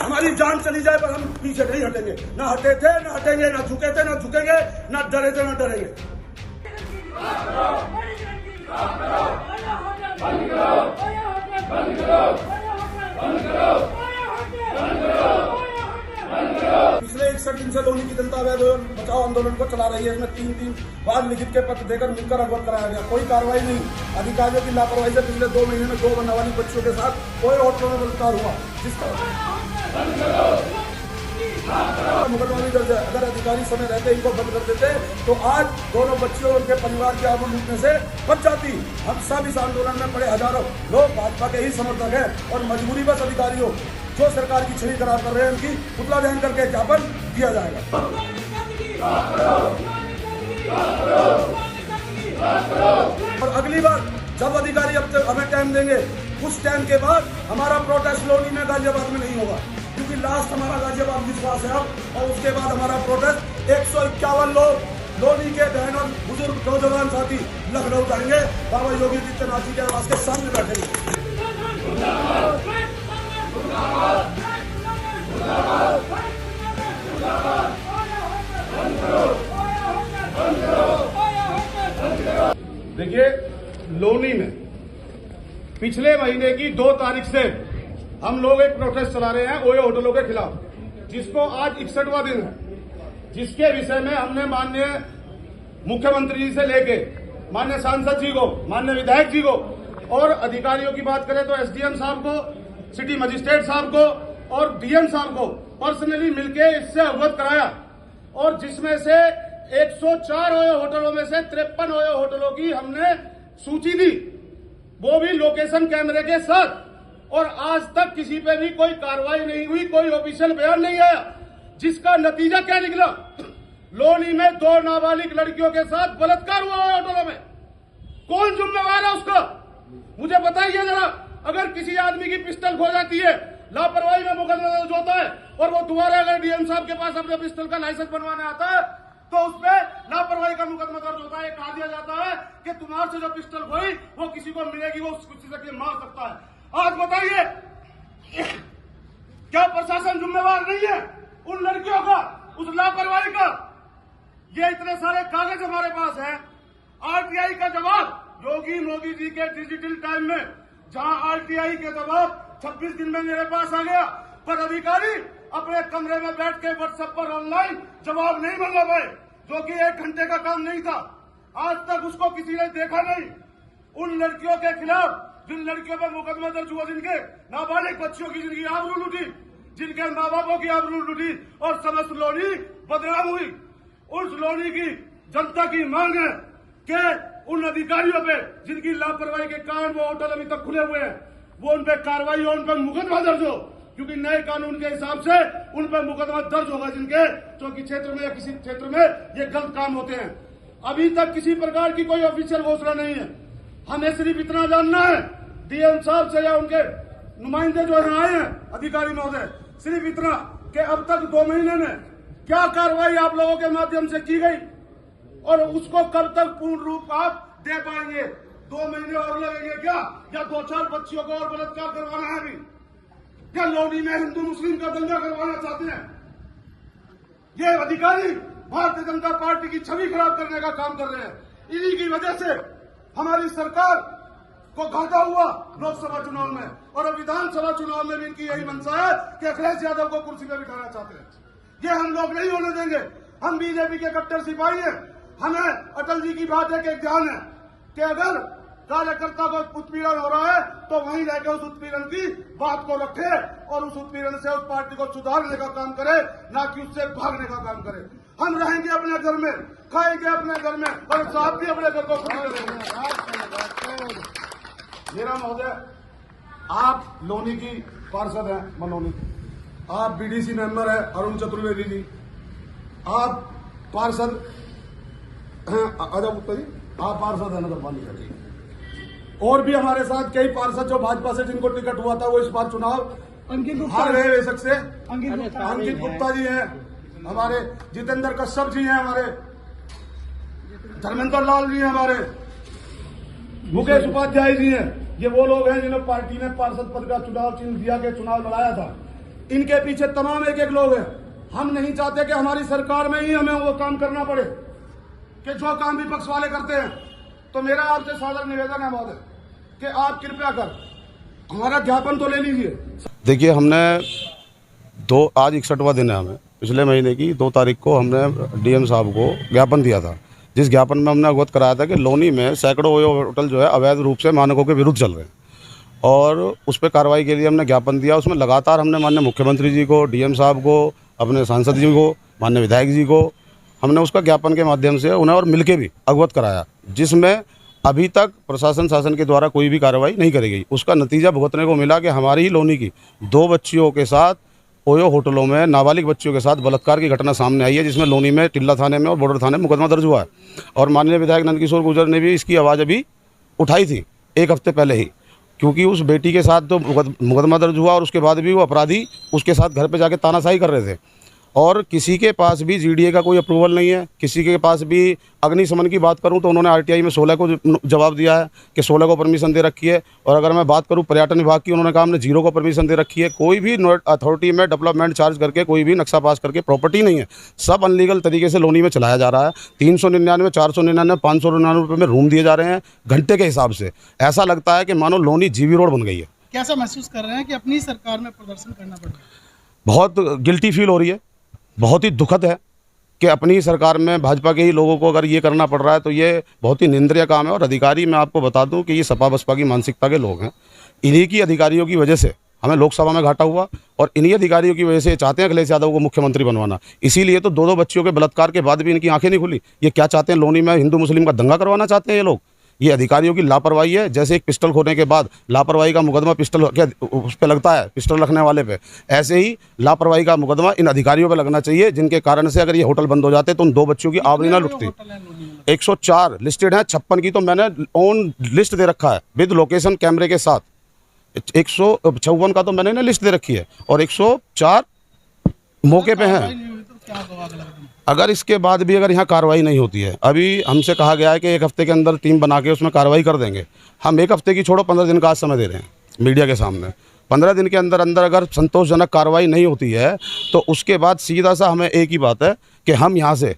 हमारी जान चली जाए पर हम पीछे नहीं हटेंगे। ना हटे थे, ना हटेंगे, ना झुके थे, ना झुकेंगे, ना डरे थे, ना डरेंगे। पिछले 61 दिन से लोनी की जनता अवैध बचाओ आंदोलन को चला रही है। इसमें 3 बार लिखित के पत्र देकर मिलकर अवगत कराया गया, कोई कार्रवाई नहीं। अधिकारियों की लापरवाही से पिछले 2 महीने में 2 नाबालिग बच्चियों के साथ कोई होटलों में बलात्कार हुआ, जिसका मुकदमा भी दर्ज है। अगर अधिकारी समय रहते इनको बंद कर देते तो आज दोनों बच्चियों और उनके परिवार के आबरू लूटने से बच जाती। हम सब इस आंदोलन में पड़े हजारों लोग भाजपा के ही समर्थक हैं और मजबूरी बस अधिकारियों जो सरकार की छवि खराब कर रहे हैं उनकी पुतला दहन करके ज्ञापन दिया जाएगा। और अगली बार जब अधिकारी अब तक हमें टाइम देंगे, उस टाइम के बाद हमारा प्रोटेस्ट लोनी में गाजियाबाद में नहीं होगा, क्योंकि लास्ट हमारा गाजियाबाद विश्वास है अब। और उसके बाद हमारा प्रोटेस्ट 151 लोग लोनी के बहन और बुजुर्ग नौजवान साथी लखनऊ जाएंगे, बाबा योगी आदित्यनाथ जी के आवास के सामने बैठेंगे। देखिए, लोनी में पिछले महीने की 2 तारीख से हम लोग एक प्रोटेस्ट चला रहे हैं ओयो होटलों के खिलाफ, जिसको आज 61वां दिन है, जिसके विषय में हमने माननीय मुख्यमंत्री जी से लेके माननीय सांसद जी को, माननीय विधायक जी को और अधिकारियों की बात करें तो एसडीएम साहब को, सिटी मजिस्ट्रेट साहब को और डीएम साहब को पर्सनली मिलके इससे अवगत कराया। और जिसमें से 104 ओयो होटलों में से 53 ओयो होटलों की हमने सूची दी, वो भी लोकेशन कैमरे के साथ। और आज तक किसी पे भी कोई कार्रवाई नहीं हुई, कोई ऑफिशियल बयान नहीं आया, जिसका नतीजा क्या निकला? लोनी में 2 नाबालिग लड़कियों के साथ बलात्कार हुआ है होटलों में। कौन जिम्मेवार है उसका? मुझे बताइए जरा। अगर किसी आदमी की पिस्टल खो जाती है, लापरवाही में मुकदमा दर्ज होता है और वो दोबारा अगर डीएम साहब के पास अपने पिस्टल का लाइसेंस बनवाने आता है तो उसमें लापरवाही का मुकदमा दर्ज होता है। कहा दिया जाता है कि तुम्हारे से जो पिस्टल खोई वो किसी को मिलेगी, वो किसी से मार सकता है। आज बताइए, क्या प्रशासन जिम्मेवार नहीं है उन लड़कियों का, उस लापरवाही का? ये इतने सारे कागज हमारे पास हैं। आरटीआई का जवाब योगी मोदी जी के डिजिटल टाइम में, जहां आरटीआई के जवाब 26 दिन में मेरे पास आ गया, पर अधिकारी अपने कमरे में बैठ के व्हाट्सएप पर ऑनलाइन जवाब नहीं मंगा पाए, जो कि 1 घंटे का काम नहीं था। आज तक उसको किसी ने देखा नहीं। उन लड़कियों के खिलाफ, जिन लड़कियों पर मुकदमा दर्ज हुआ, जिनके नाबालिग बच्चियों की जिनकी आबरू लूटी, जिनके माँ बापों की आबरू लूटी और समस्त लोनी बदनाम हुई, उस लोनी की जनता की मांग है कि उन अधिकारियों पे जिनकी लापरवाही के कारण वो होटल अभी तक खुले हुए हैं, वो उन पे कार्रवाई हो, उन पर मुकदमा दर्ज हो, क्योंकि नए कानून के हिसाब से उन पर मुकदमा दर्ज होगा जिनके चौकी क्षेत्र में या किसी क्षेत्र में ये गलत काम होते हैं। अभी तक किसी प्रकार की कोई ऑफिशियल घोषणा नहीं है। हमें सिर्फ इतना जानना है डीएम साहब से या उनके नुमाइंदे जो यहाँ आए हैं अधिकारी महोदय, सिर्फ इतना कि अब तक 2 महीने में क्या कार्रवाई आप लोगों के माध्यम से की गई और उसको कब तक पूर्ण रूप आप दे पाएंगे? 2 महीने और लगेंगे क्या? या 2-4 बच्चियों को और बलात्कार करवाना है अभी? क्या लोनी में हिंदू मुस्लिम का दंगा करवाना चाहते हैं? ये अधिकारी भारतीय जनता पार्टी की छवि खराब करने का काम कर रहे हैं। इन्हीं की वजह से हमारी सरकार को घाटा हुआ लोकसभा चुनाव में, और अब विधानसभा चुनाव में भी इनकी यही मंशा है कि अखिलेश यादव को कुर्सी पर बिठाना चाहते हैं। ये हम लोग नहीं होने देंगे। हम बीजेपी के कट्टर सिपाही हैं। हमें अटल जी की बात है कि ध्यान है कि अगर कार्यकर्ता को उत्पीड़न हो रहा है तो वहीं रहकर उस उत्पीड़न की बात को रखे और उस उत्पीड़न से उस पार्टी को सुधारने का काम करे, ना कि उससे भागने का काम करे। हम रहेंगे अपने घर में, खाएंगे अपने घर में और साथ भी अपने घर को मेरा महोदय, आप लोनी की पार्षद हैं, मनोनी, आप बीडीसी मेंबर हैं अरुण चतुर्वेदी जी, आप पार्षद हैं अजय गुप्ता जी, आप पार्षद हैं नगर पालिका जी, और भी हमारे साथ कई पार्षद जो भाजपा से जिनको टिकट हुआ था वो इस बार चुनाव हार गए बेशक से। अंकित गुप्ता जी हैं हमारे, जितेंद्र कश्यप जी हैं हमारे, धर्मेंद्र लाल जी हैं हमारे, मुकेश उपाध्याय जी हैं। ये वो लोग हैं जिन्हें पार्टी ने पार्षद पद का चुनाव चिन्ह दिया के चुनाव लड़ाया था। इनके पीछे तमाम एक एक लोग हैं। हम नहीं चाहते कि हमारी सरकार में ही हमें वो काम करना पड़े कि जो काम विपक्ष वाले करते हैं। तो मेरा आपसे सादर निवेदन है महोदय कि आप कृपया कर हमारा ज्ञापन तो ले लीजिए। देखिए, हमने आज 61वां दिन है, हमें पिछले महीने की 2 तारीख को हमने डीएम साहब को ज्ञापन दिया था, जिस ज्ञापन में हमने अवगत कराया था कि लोनी में सैकड़ों ओयो होटल जो है अवैध रूप से मानकों के विरुद्ध चल रहे हैं और उस पर कार्रवाई के लिए हमने ज्ञापन दिया। उसमें लगातार हमने माननीय मुख्यमंत्री जी को, डीएम साहब को, अपने सांसद जी को, माननीय विधायक जी को हमने उसका ज्ञापन के माध्यम से उन्हें और मिलके भी अवगत कराया, जिसमें अभी तक प्रशासन शासन के द्वारा कोई भी कार्रवाई नहीं करी गई। उसका नतीजा भुगतने को मिला कि हमारी ही लोनी की 2 बच्चियों के साथ ओयो होटलों में नाबालिग बच्चियों के साथ बलात्कार की घटना सामने आई है, जिसमें लोनी में टिल्ला थाने में और बॉर्डर थाने में मुकदमा दर्ज हुआ है। और माननीय विधायक नंदकिशोर गुर्जर ने भी इसकी आवाज़ अभी उठाई थी 1 हफ्ते पहले ही, क्योंकि उस बेटी के साथ तो मुकदमा दर्ज हुआ और उसके बाद भी वो अपराधी उसके साथ घर पे जाके तानाशाही कर रहे थे। और किसी के पास भी जीडीए का कोई अप्रूवल नहीं है। किसी के पास भी अग्निशमन की बात करूं तो उन्होंने आरटीआई में 16 को जवाब दिया है कि 16 को परमिशन दे रखी है। और अगर मैं बात करूं पर्यटन विभाग की, उन्होंने कहा हमने 0 को परमिशन दे रखी है। कोई भी अथॉरिटी में डेवलपमेंट चार्ज करके कोई भी नक्शा पास करके प्रॉपर्टी नहीं है, सब अनलीगल तरीके से लोनी में चलाया जा रहा है। 399, 499, 599 रुपये में रूम दिए जा रहे हैं घंटे के हिसाब से। ऐसा लगता है कि मानो लोनी जीवी रोड बन गई है। कैसा महसूस कर रहे हैं कि अपनी सरकार में प्रदर्शन करना पड़ रहा है? बहुत गिल्टी फील हो रही है, बहुत ही दुखद है कि अपनी सरकार में भाजपा के ही लोगों को अगर ये करना पड़ रहा है तो ये बहुत ही निंदनीय काम है। और अधिकारी, मैं आपको बता दूं कि ये सपा बसपा की मानसिकता के लोग हैं। इन्हीं की अधिकारियों की वजह से हमें लोकसभा में घाटा हुआ और इन्हीं अधिकारियों की वजह से चाहते हैं अखिलेश यादव को मुख्यमंत्री बनवाना। इसीलिए तो 2 बच्चियों के बलात्कार के बाद भी इनकी आंखें नहीं खुली। ये क्या चाहते हैं? लोनी में हिंदू मुस्लिम का दंगा करवाना चाहते हैं ये लोग। ये अधिकारियों की लापरवाही है। जैसे एक पिस्टल खोने के बाद लापरवाही का मुकदमा पिस्टल उस पर लगता है, पिस्टल रखने वाले पे, ऐसे ही लापरवाही का मुकदमा इन अधिकारियों पे लगना चाहिए, जिनके कारण से अगर ये होटल बंद हो जाते तो उन 2 बच्चियों की आवरी ना लुटती। 104 लिस्टेड है, 56 की तो मैंने ऑन लिस्ट दे रखा है विद लोकेशन कैमरे के साथ। 156 का तो मैंने ना लिस्ट दे रखी है और 104 मौके पे हैं। अगर इसके बाद भी अगर यहाँ कार्रवाई नहीं होती है, अभी हमसे कहा गया है कि 1 हफ्ते के अंदर टीम बना के उसमें कार्रवाई कर देंगे। हम 1 हफ्ते की छोड़ो 15 दिन का आज समय दे रहे हैं मीडिया के सामने। 15 दिन के अंदर अंदर अगर संतोषजनक कार्रवाई नहीं होती है तो उसके बाद सीधा सा हमें एक ही बात है कि हम यहाँ से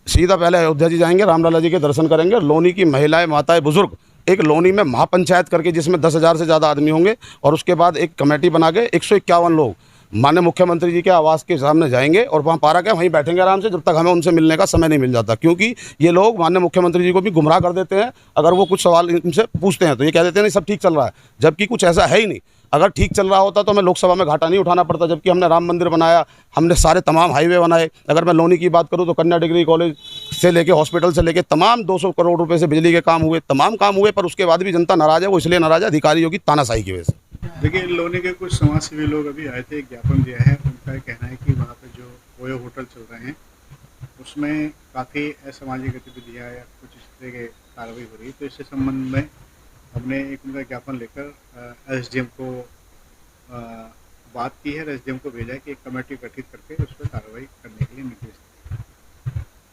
सीधा पहले अयोध्या जी जाएंगे, रामलला जी के दर्शन करेंगे। लोनी की महिलाएं, माताएं, बुजुर्ग एक लोनी में महापंचायत करके जिसमें 10,000 से ज़्यादा आदमी होंगे और उसके बाद एक कमेटी बना के 151 लोग माननीय मुख्यमंत्री जी के आवास के सामने जाएंगे और वहाँ पारा के वहीं बैठेंगे आराम से, जब तक हमें उनसे मिलने का समय नहीं मिल जाता। क्योंकि ये लोग माननीय मुख्यमंत्री जी को भी गुमराह कर देते हैं। अगर वो कुछ सवाल इनसे पूछते हैं तो ये कह देते हैं नहीं सब ठीक चल रहा है, जबकि कुछ ऐसा है ही नहीं। अगर ठीक चल रहा होता तो हमें लोकसभा में घाटा नहीं उठाना पड़ता। जबकि हमने राम मंदिर बनाया, हमने सारे तमाम हाईवे बनाए। अगर मैं लोनी की बात करूं तो कन्या डिग्री कॉलेज से लेके हॉस्पिटल से लेके तमाम 200 करोड़ रुपए से बिजली के काम हुए, तमाम काम हुए, पर उसके बाद भी जनता नाराज है। वो इसलिए नाराज है अधिकारियों की तानाशाही की वजह से। देखिए, लोनी के कुछ समाजसेवी लोग अभी आए थे, ज्ञापन दिया है। उनका कहना है कि वहाँ पे जो ओयो होटल चल रहे हैं उसमें काफ़ी असामाजिक गतिविधियाँ या कुछ इस तरह की कार्रवाई हो रही है। तो इससे संबंध में हमने एक उनका ज्ञापन लेकर एसडीएम को बात की है। एसडीएम को भेजा है कि एक कमेटी गठित करके उस पर कार्रवाई करने के लिए निर्देश